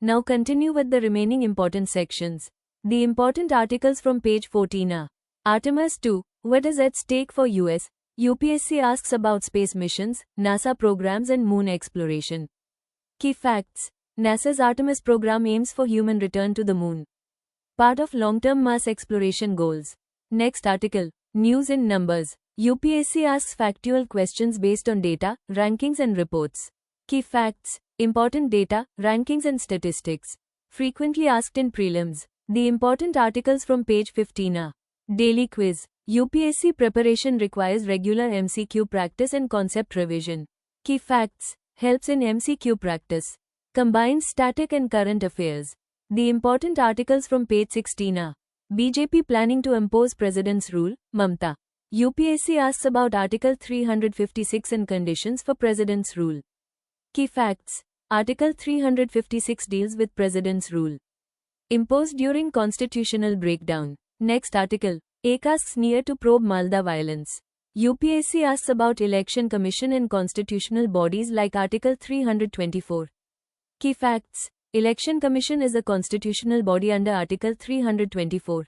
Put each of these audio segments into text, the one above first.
Now continue with the remaining important sections. The important articles from page 14 are Artemis 2, what is at stake for US? UPSC asks about space missions, NASA programs and moon exploration. Key facts. NASA's Artemis program aims for human return to the moon. Part of long-term Mars exploration goals. Next article. News in numbers. UPSC asks factual questions based on data, rankings and reports. Key facts. Important data, rankings and statistics. Frequently asked in prelims. The important articles from page 15 are Daily quiz. UPSC preparation requires regular MCQ practice and concept revision. Key facts. Helps in MCQ practice. Combines static and current affairs. The important articles from page 16 are BJP planning to impose President's rule, Mamta. UPSC asks about Article 356 and conditions for President's rule. Key facts. Article 356 deals with President's rule. Imposed during constitutional breakdown. Next article. AK asks near to probe Malda violence. UPSC asks about Election Commission and constitutional bodies like Article 324. Key facts. Election Commission is a constitutional body under Article 324.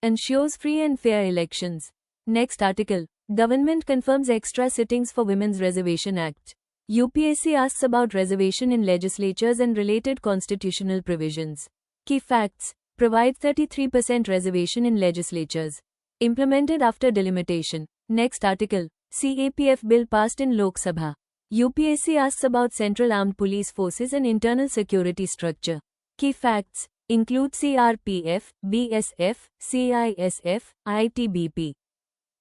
Ensures free and fair elections. Next article. Government confirms extra sittings for Women's Reservation Act. UPSC asks about reservation in legislatures and related constitutional provisions. Key facts. Provides 33% reservation in legislatures. Implemented after delimitation. Next article. CAPF bill passed in Lok Sabha. UPSC asks about Central Armed Police Forces and internal security structure. Key facts. Include CRPF, BSF, CISF, ITBP.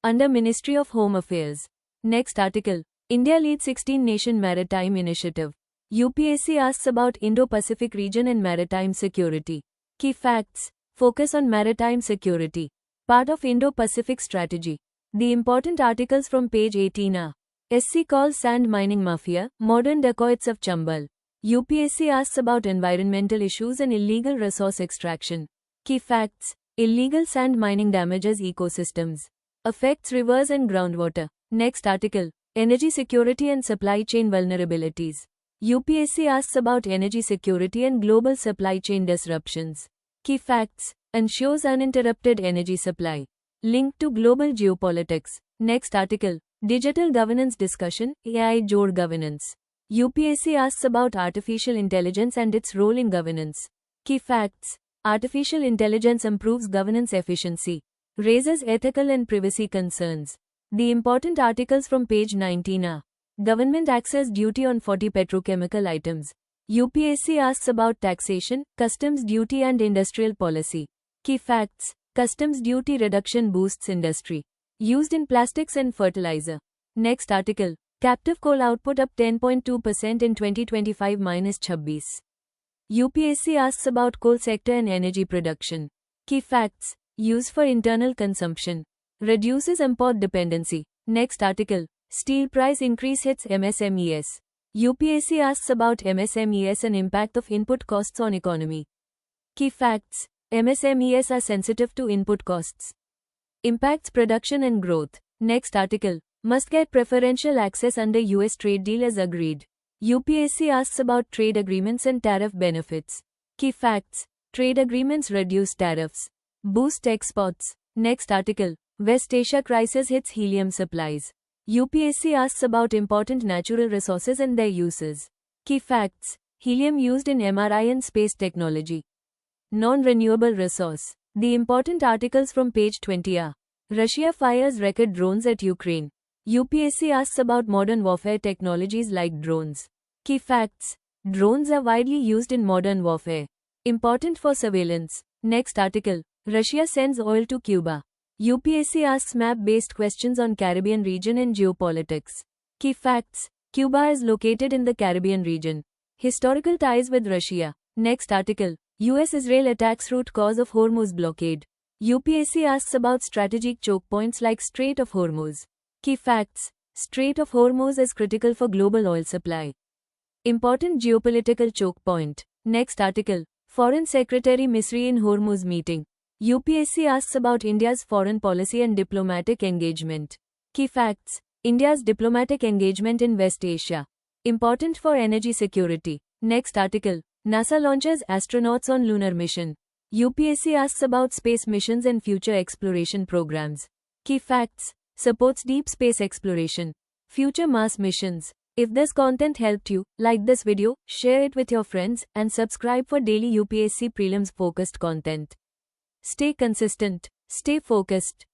Under Ministry of Home Affairs. Next article. India leads 16-nation maritime initiative. UPSC asks about Indo-Pacific region and maritime security. Key facts. Focus on maritime security. Part of Indo-Pacific strategy. The important articles from page 18 are SC calls sand mining mafia, modern dacoits of Chambal. UPSC asks about environmental issues and illegal resource extraction. Key facts. Illegal sand mining damages ecosystems. Affects rivers and groundwater. Next article. Energy security and supply chain vulnerabilities. UPSC asks about energy security and global supply chain disruptions. Key facts. Ensures uninterrupted energy supply. Linked to global geopolitics. Next article. Digital governance discussion, AI Jod governance. UPSC asks about artificial intelligence and its role in governance. Key facts. Artificial intelligence improves governance efficiency. Raises ethical and privacy concerns. The important articles from page 19 are Government access duty on 40 petrochemical items. UPSC asks about taxation, customs duty and industrial policy. Key facts. Customs duty reduction boosts industry. Used in plastics and fertilizer. Next article. Captive coal output up 10.2% in 2025-26. UPSC asks about coal sector and energy production. Key facts. Use for internal consumption. Reduces import dependency. Next article. Steel price increase hits MSMEs. UPSC asks about MSMEs and impact of input costs on economy. Key facts. MSMEs are sensitive to input costs. Impacts production and growth. Next article. Must get preferential access under US trade deal as agreed. UPSC asks about trade agreements and tariff benefits. Key facts. Trade agreements reduce tariffs. Boost exports. Next article. West Asia crisis hits helium supplies. UPSC asks about important natural resources and their uses. Key facts. Helium used in MRI and space technology. Non-renewable resource. The important articles from page 20 are Russia fires record drones at Ukraine. UPSC asks about modern warfare technologies like drones. Key facts. Drones are widely used in modern warfare. Important for surveillance. Next article. Russia sends oil to Cuba. UPSC asks map-based questions on Caribbean region and geopolitics. Key facts. Cuba is located in the Caribbean region. Historical ties with Russia. Next article. US-Israel attacks root cause of Hormuz blockade. UPSC asks about strategic choke points like Strait of Hormuz. Key facts. Strait of Hormuz is critical for global oil supply. Important geopolitical choke point. Next article. Foreign Secretary Misri in Hormuz meeting. UPSC asks about India's foreign policy and diplomatic engagement. Key facts. India's diplomatic engagement in West Asia. Important for energy security. Next article. NASA launches astronauts on lunar mission. UPSC asks about space missions and future exploration programs. Key facts: supports deep space exploration, future Mars missions. If this content helped you, like this video, share it with your friends, and subscribe for daily UPSC prelims focused content. Stay consistent, stay focused.